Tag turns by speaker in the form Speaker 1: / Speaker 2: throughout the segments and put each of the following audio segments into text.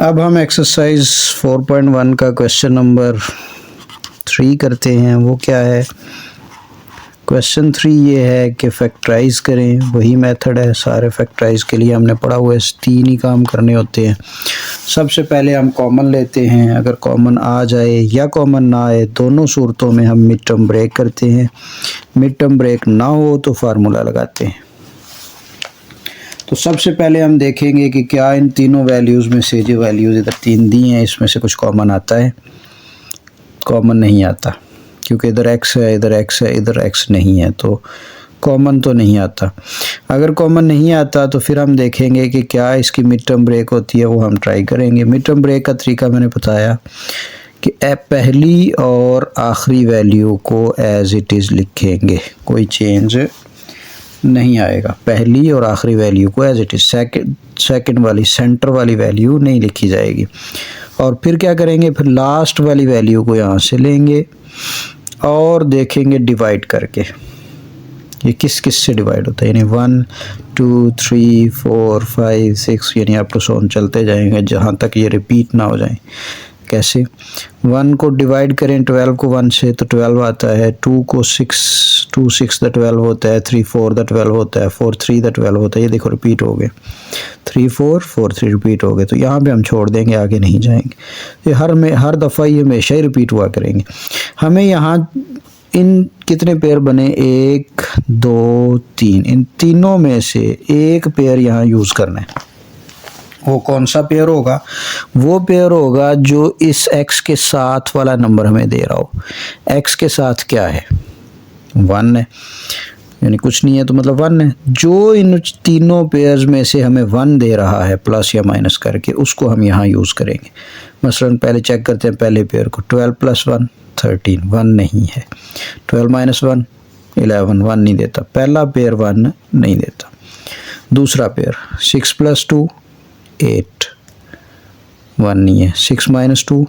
Speaker 1: अब हम एक्सरसाइज 4.1 का क्वेश्चन नंबर 3 करते हैं। वो क्या है? क्वेश्चन 3 ये है कि फैक्टराइज करें। वही मेथड है, सारे फैक्टराइज के लिए हमने पढ़ा हुआ है, 3 ही काम करने होते हैं। सबसे पहले हम कॉमन लेते हैं। अगर कॉमन आ जाए या कॉमन ना आए, दोनों सूरतों में हम मिड टर्म ब्रेक करते हैं। मिड टर्म ब्रेक ना हो तो फार्मूला लगाते हैं। तो सबसे पहले हम देखेंगे कि क्या इन तीनों वैल्यूज़ में से, जो वैल्यूज़ इधर 3 दी हैं, इसमें से कुछ कॉमन आता है। कॉमन नहीं आता, क्योंकि इधर x है, इधर x है, इधर x नहीं है, तो कॉमन तो नहीं आता। अगर कॉमन नहीं आता तो फिर हम देखेंगे कि क्या इसकी मिड टर्म ब्रेक होती है, वो हम ट्राई करेंगे। मिड टर्म ब्रेक का तरीका मैंने बताया कि पहली और आखिरी वैल्यू को एज इट इज़ लिखेंगे, कोई चेंज नहीं आएगा। पहली और आखिरी वैल्यू को एज इट इज़, सेकंड वाली सेंटर वाली वैल्यू नहीं लिखी जाएगी। और फिर क्या करेंगे, फिर लास्ट वाली वैल्यू को यहाँ से लेंगे और देखेंगे डिवाइड करके ये किस किस से डिवाइड होता है, यानी 1 2 3 4 5 6 यानी आप तो सोन चलते जाएंगे जहाँ तक ये रिपीट ना हो जाए। कैसे? 1 को डिवाइड करें 12 को 1 से तो 12 आता है। 2 को 2 6 द 12 होता है। 3 4 द 12 होता है। 4 3 द 12 होता है। ये देखो रिपीट हो गए, 3 4 4 3 रिपीट हो गए। तो यहाँ पे हम छोड़ देंगे, आगे नहीं जाएंगे। ये हर दफ़ा ये हमेशा ही रिपीट हुआ करेंगे। हमें यहाँ इन कितने पेयर बने, 1 2 3, इन तीनों में से एक पेयर यहाँ यूज़ करना है। वो कौन सा पेयर होगा? वो पेयर होगा जो इस x के साथ वाला नंबर हमें दे रहा हो। x के साथ क्या है? 1 है, यानी कुछ नहीं है तो मतलब 1 है। जो इन तीनों पेयर्स में से हमें 1 दे रहा है प्लस या माइनस करके, उसको हम यहाँ यूज़ करेंगे। मसलन पहले चेक करते हैं पहले पेयर को। 12 + 1 13, 1 नहीं है। 12 - 1 11, 1 नहीं देता। पहला पेयर 1 नहीं देता। दूसरा पेयर 6 + 2 8, 1 नहीं है। 6 - 2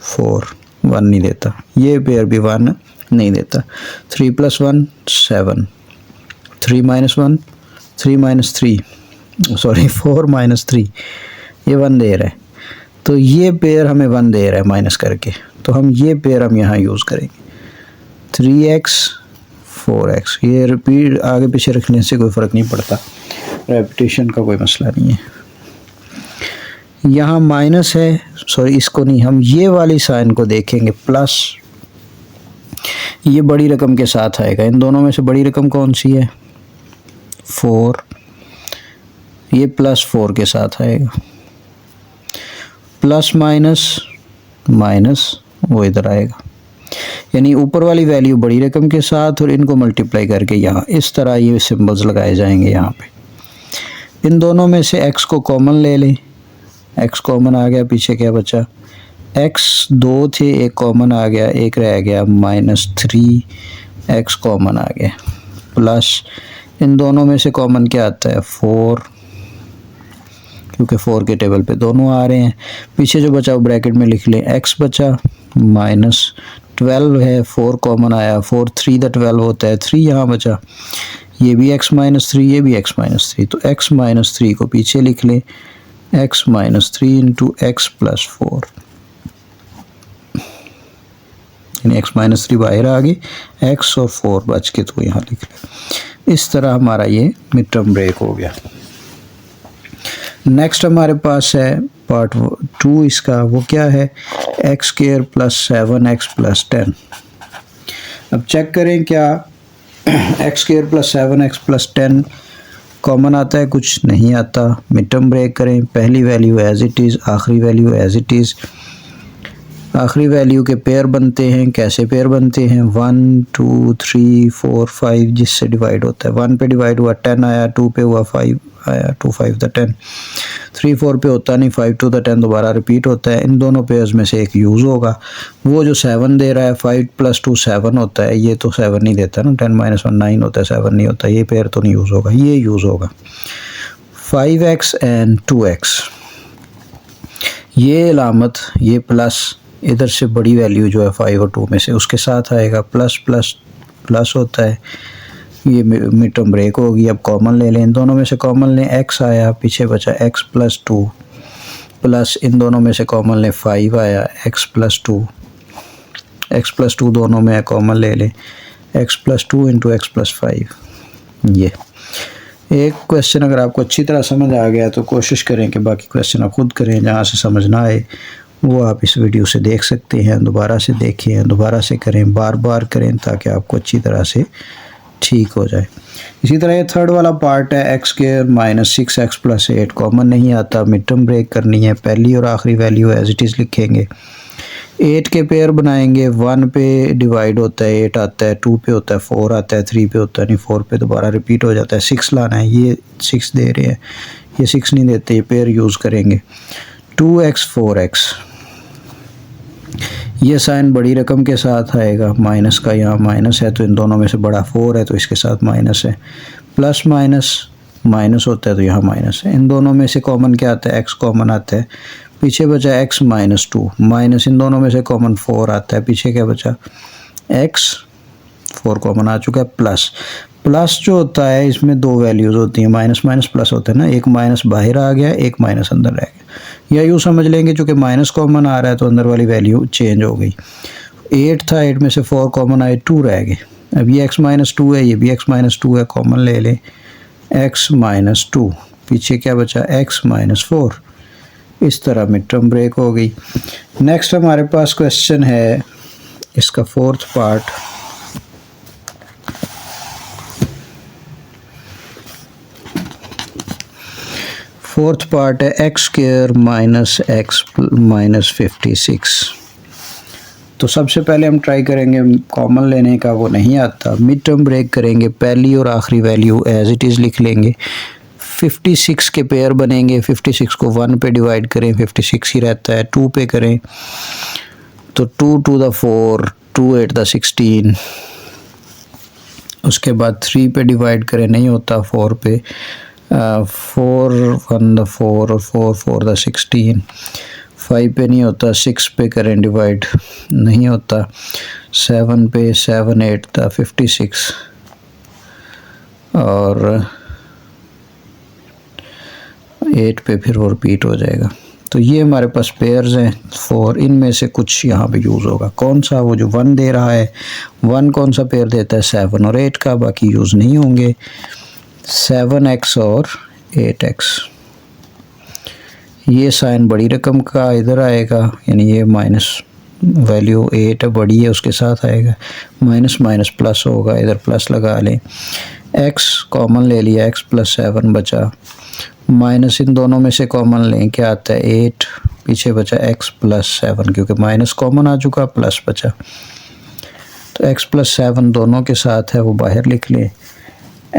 Speaker 1: 4, 1 नहीं देता। ये पेयर भी 1 नहीं देता। 3 + 1 7, 3 - 1 3 - 3 सॉरी 4 - 3, ये 1 दे रहा है। तो ये पेयर हमें 1 दे रहा है माइनस करके, तो हम ये पेयर हम यहाँ यूज़ करेंगे। 3x 4x, ये रिपीट आगे पीछे रखने से कोई फ़र्क नहीं पड़ता, रेपिटेशन का कोई मसला नहीं है। यहाँ माइनस है, सॉरी इसको नहीं, हम ये वाली साइन को देखेंगे प्लस। ये बड़ी रकम के साथ आएगा। इन दोनों में से बड़ी रकम कौन सी है? 4। ये +4 के साथ आएगा। प्लस माइनस माइनस वो इधर आएगा, यानी ऊपर वाली वैल्यू बड़ी रकम के साथ और इनको मल्टीप्लाई करके यहाँ इस तरह ये सिंबल्स लगाए जाएंगे। यहाँ पे इन दोनों में से x को कॉमन ले लें। x कॉमन आ गया, पीछे क्या बचा? x 2 थे, एक कॉमन आ गया, एक रह गया -3x कॉमन आ गया। प्लस इन दोनों में से कॉमन क्या आता है? 4, क्योंकि 4 के टेबल पे दोनों आ रहे हैं। पीछे जो बचा वो ब्रैकेट में लिख लें। x बचा -12 है, 4 कॉमन आया। 4 3 द 12 होता है, 3 यहाँ बचा। ये भी x - 3, ये भी x - 3, तो x - 3 को पीछे लिख लें। x - 3 × x + 4, यानी x - 3 बाहर आ गई, x और 4 बच के तो यहाँ लिख लें। इस तरह हमारा ये मिड टर्म ब्रेक हो गया। नेक्स्ट हमारे पास है पार्ट 2 इसका। वो क्या है? x² + 7x + 10। अब चेक करें क्या x² + 7x + 10 कॉमन आता है? कुछ नहीं आता। मिड टर्म ब्रेक करें। पहली वैल्यू एज इट इज़, आखिरी वैल्यू एज इट इज़। आखिरी वैल्यू के पेयर बनते हैं। कैसे पेयर बनते हैं? 1 2 3 4 5 जिससे डिवाइड होता है। 1 पे डिवाइड हुआ 10 आया, 2 पे हुआ 5 आया, 2 5 द 10। 3 4 पे होता नहीं, 5 2 द 10 दोबारा रिपीट होता है। इन दोनों पेयर्स में से एक यूज़ होगा। वो जो 7 दे रहा है, 5 + 2 7 होता है, ये तो 7 नहीं देता ना। 10 - 1 9 होता है, 7 नहीं होता। ये पेयर तो नहीं यूज़ होगा, ये यूज़ होगा। 5x एंड 2x, ये अलामत, ये प्लस इधर से बड़ी वैल्यू जो है 5 और 2 में से उसके साथ आएगा। प्लस प्लस प्लस होता है, ये मिड टर्म ब्रेक होगी। अब कॉमन ले लें, इन दोनों में से कॉमन लें। x आया, पीछे बचा x + 2, प्लस इन दोनों में से कॉमन लें 5 आया, x प्लस 2 दोनों में कॉमन ले लें, x plus 2 into x plus 5। ये एक क्वेश्चन अगर आपको अच्छी तरह समझ आ गया तो कोशिश करें कि बाकी क्वेश्चन आप खुद करें, जहाँ से समझ ना आए वो आप इस वीडियो से देख सकते हैं, दोबारा से देखें, दोबारा से करें, बार बार करें ताकि आपको अच्छी तरह से ठीक हो जाए। इसी तरह ये थर्ड वाला पार्ट है, x square minus 6x plus 8 common नहीं आता, मिड टर्म ब्रेक करनी है, पहली और आखिरी वैल्यू एज इट इज़ लिखेंगे, 8 के पेयर बनाएंगे, 1 पे डिवाइड होता है 8 आता है, 2 पे होता है 4 आता है, 3 पे होता है नहीं, 4 पे दोबारा रिपीट हो जाता है, 6 लाना है, ये 6 दे रहे हैं, ये 6 नहीं देते, ये पेयर यूज़ करेंगे, 2x 4x, ये साइन बड़ी रकम के साथ आएगा, माइनस का यहाँ माइनस है तो इन दोनों में से बड़ा 4 है तो इसके साथ माइनस है, प्लस माइनस माइनस होता है तो यहाँ माइनस है, इन दोनों में से कॉमन क्या आता है, x कॉमन आता है, पीछे बचा x माइनस 2, माइनस इन दोनों में से कॉमन 4 आता है, पीछे क्या बचा x, 4 कॉमन आ चुका है, प्लस प्लस जो होता है इसमें दो वैल्यूज़ होती हैं, माइनस माइनस प्लस होता है ना, एक माइनस बाहर आ गया, एक माइनस अंदर रह गया, या यूँ समझ लेंगे चूँकि माइनस कॉमन आ रहा है तो अंदर वाली वैल्यू चेंज हो गई, 8 था, 8 में से 4 कॉमन आए, 2 रह गए, अब ये x माइनस 2 है, ये भी x माइनस 2 है, कॉमन ले लें, x माइनस 2, पीछे क्या बचा x माइनस 4, इस तरह मिड टर्म ब्रेक हो गई। नेक्स्ट हमारे पास क्वेश्चन है इसका फोर्थ पार्ट, है x square minus x minus 56। तो सबसे पहले हम ट्राई करेंगे कॉमन लेने का, वो नहीं आता, मिड टर्म ब्रेक करेंगे, पहली और आखिरी वैल्यू एज इट इज़ लिख लेंगे, 56 के पेयर बनेंगे, 56 को 1 पे डिवाइड करें, 56 ही रहता है, 2 पे करें तो 2 टू द 4, 2 8 द 16, उसके बाद 3 पे डिवाइड करें, नहीं होता, 4 पे 4 1 द 4 और 4 4 द 16, 5 पे नहीं होता, 6 पे करें डिवाइड, नहीं होता, 7 पे 7 8 द 56 और 8 पे फिर वो रिपीट हो जाएगा। तो ये हमारे पास पेयर्स हैं 4, इनमें से कुछ यहाँ पे यूज़ होगा, कौन सा, वो जो 1 दे रहा है, 1 कौन सा पेयर देता है 7 और 8 का, बाकी यूज़ नहीं होंगे, 7x और 8x, ये साइन बड़ी रकम का इधर आएगा, यानी ये माइनस वैल्यू 8 बड़ी है उसके साथ आएगा, माइनस माइनस प्लस होगा, इधर प्लस लगा लें, x कॉमन ले लिया, x प्लस 7 बचा, माइनस इन दोनों में से कॉमन लें, क्या आता है 8, पीछे बचा x प्लस 7, क्योंकि माइनस कॉमन आ चुका, प्लस बचा, तो x प्लस 7 दोनों के साथ है वो बाहर लिख लें,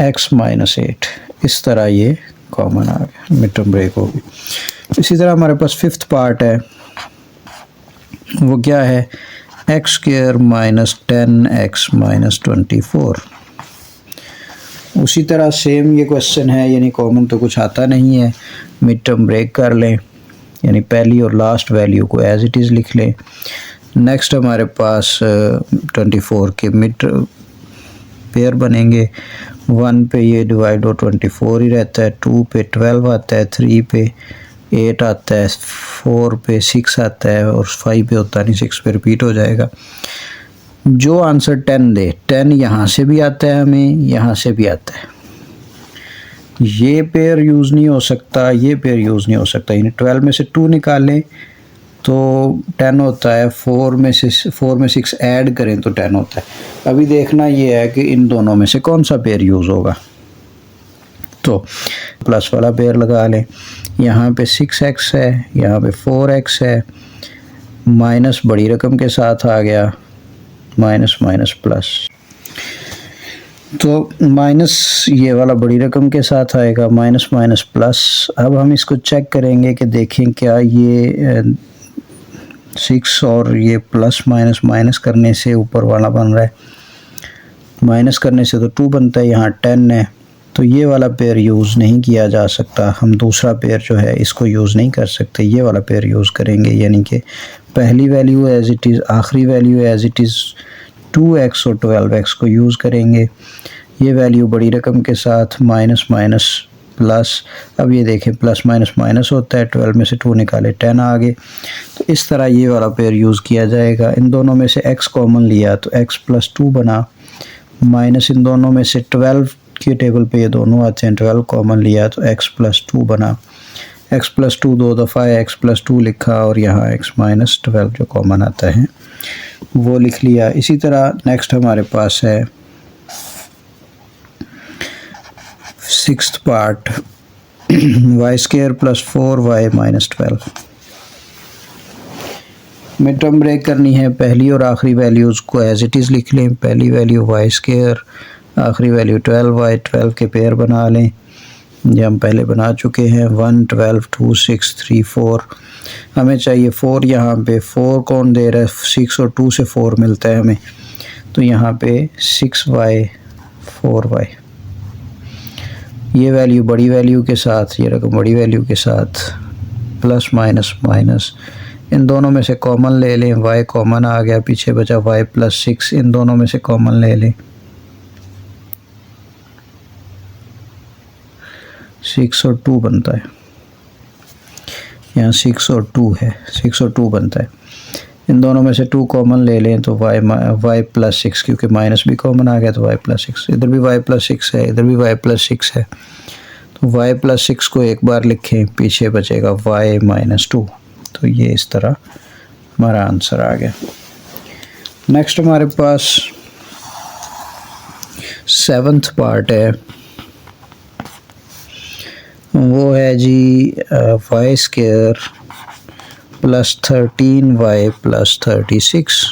Speaker 1: x माइनस 8, इस तरह ये कॉमन आ गया, मिड टर्म ब्रेक हो गई। इसी तरह हमारे पास फिफ्थ पार्ट है, वो क्या है, x square minus 10x minus 24। उसी तरह सेम ये क्वेश्चन है, यानी कॉमन तो कुछ आता नहीं है, मिड टर्म ब्रेक कर लें, यानी पहली और लास्ट वैल्यू को एज इट इज़ लिख लें। नेक्स्ट हमारे पास 24 के मिड पेयर बनेंगे, 1 पे ये डिवाइड हो 24 ही रहता है, 2 पे 12 आता है, 3 पे 8 आता है, 4 पे 6 आता है और 5 पे होता नहीं, 6 पे रिपीट हो जाएगा। जो आंसर 10 दे, 10 यहाँ से भी आता है हमें, यहाँ से भी आता है, ये पेयर यूज़ नहीं हो सकता, ये पेयर यूज़ नहीं हो सकता, यानी 12 में से 2 निकालें तो 10 होता है, 4 में 6 ऐड करें तो 10 होता है। अभी देखना ये है कि इन दोनों में से कौन सा पेयर यूज़ होगा, तो प्लस वाला पेयर लगा लें, यहाँ पे 6x है, यहाँ पे 4x है, माइनस बड़ी रकम के साथ आ गया, माइनस माइनस प्लस, तो माइनस ये वाला बड़ी रकम के साथ आएगा, माइनस माइनस प्लस। अब हम इसको चेक करेंगे कि देखें क्या ये 6 और ये प्लस माइनस माइनस करने से ऊपर वाला बन रहा है, माइनस करने से तो 2 बनता है, यहाँ 10 है, तो ये वाला पेयर यूज़ नहीं किया जा सकता, हम दूसरा पेयर जो है इसको यूज़ नहीं कर सकते, ये वाला पेयर यूज़ करेंगे, यानी कि पहली वैल्यू एज इट इज़, आखिरी value as it is 2x और 12x को यूज़ करेंगे, ये वैल्यू बड़ी रकम के साथ माइनस माइनस प्लस, अब ये देखें प्लस माइनस माइनस होता है, 12 में से 2 निकाले 10 आ गए। तो इस तरह ये वाला पेयर यूज़ किया जाएगा। इन दोनों में से x कॉमन लिया तो x प्लस 2 बना, माइनस इन दोनों में से 12 के टेबल पे ये दोनों आते हैं, 12 कॉमन लिया तो x प्लस 2 बना, x प्लस 2 दो दफ़ा है, x प्लस 2 लिखा और यहाँ x माइनस 12 जो कॉमन आता है वो लिख लिया। इसी तरह नेक्स्ट हमारे पास है 6th part, y square plus 4y minus 12। Mid term break करनी है, पहली और आखिरी वैल्यूज़ को एज इट इज़ लिख लें। पहली वैल्यू वाई स्क्वायर, आखिरी वैल्यू 12y, 12 के पेयर बना लें, ये हम पहले बना चुके हैं। 1 12 2 6 3 4, हमें चाहिए 4, यहाँ पे 4 कौन दे रहा है, 6 और 2 से 4 मिलता है हमें, तो यहाँ पे 6y 4y, ये वैल्यू बड़ी वैल्यू के साथ, ये रकम बड़ी वैल्यू के साथ, प्लस माइनस माइनस, इन दोनों में से कॉमन ले लें, y कॉमन आ गया, पीछे बचा y प्लस 6, इन दोनों में से कॉमन ले लें, 6 और 2 बनता है, यहाँ 6 और 2 है, 6 और 2 बनता है। इन दोनों में से 2 कॉमन ले लें तो y प्लस 6, क्योंकि माइनस भी कॉमन आ गया तो y प्लस 6, इधर भी y प्लस 6 है, इधर भी y प्लस 6 है, तो y प्लस 6 को एक बार लिखें, पीछे बचेगा y माइनस 2। तो ये इस तरह हमारा आंसर आ गया। नेक्स्ट हमारे पास 7th पार्ट है, वो है g y square plus 13y plus 36।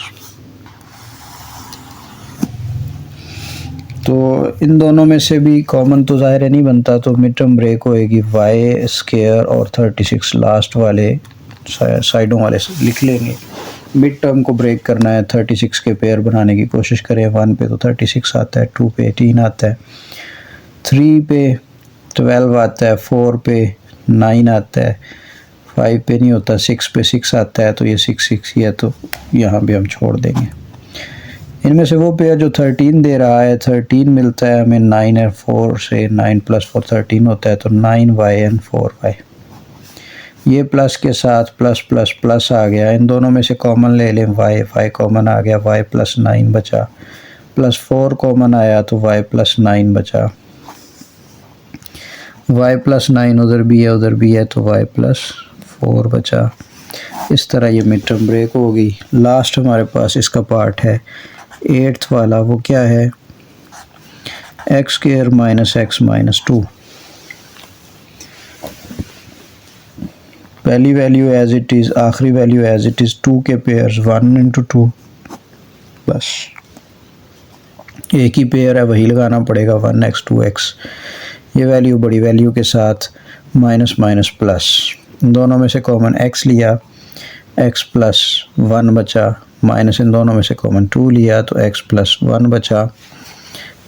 Speaker 1: तो इन दोनों में से भी कॉमन तो ज़ाहिर नहीं बनता, तो मिड टर्म ब्रेक होएगी वाई स्क्वायर और 36 लास्ट वाले साइडों वाले लिख लेंगे। मिड टर्म को ब्रेक करना है, 36 के पेयर बनाने की कोशिश करें। 1 पे तो 36 आता है, 2 पे 18 आता है, 3 पे 12 आता है, 4 पे 9 आता है, 5 पे नहीं होता, 6 पे 6 आता है, तो ये 6 6 ही है, तो यहाँ भी हम छोड़ देंगे। इनमें से वो पेयर जो 13 दे रहा है, 13 मिलता है हमें 9 है, 4 से 9 प्लस 4 13 होता है, तो 9y एंड 4y, ये प्लस के साथ प्लस प्लस प्लस आ गया। इन दोनों में से कॉमन ले लें, y कॉमन आ गया, y प्लस 9 बचा, प्लस 4 कॉमन आया तो y प्लस 9 बचा, y प्लस 9 उधर भी है उधर भी है, तो y प्लस 4 बचा। इस तरह ये मिड टर्म ब्रेक होगी। लास्ट हमारे पास इसका पार्ट है 8th वाला, वो क्या है, x square minus x minus 2। पहली वैल्यू एज इट इज़, आखिरी वैल्यू एज इट इज़, 2 के पेयर्स 1 इंटू 2, बस एक ही पेयर है वही लगाना पड़ेगा, 1x 2x। ये वैल्यू बड़ी वैल्यू के साथ माइनस माइनस प्लस, इन दोनों में से कॉमन x लिया, x प्लस 1 बचा, माइनस इन दोनों में से कॉमन 2 लिया तो x प्लस 1 बचा,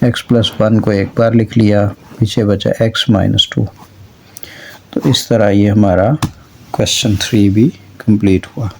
Speaker 1: x प्लस 1 को एक बार लिख लिया, पीछे बचा x माइनस 2। तो इस तरह ये हमारा क्वेश्चन 3 भी कंप्लीट हुआ।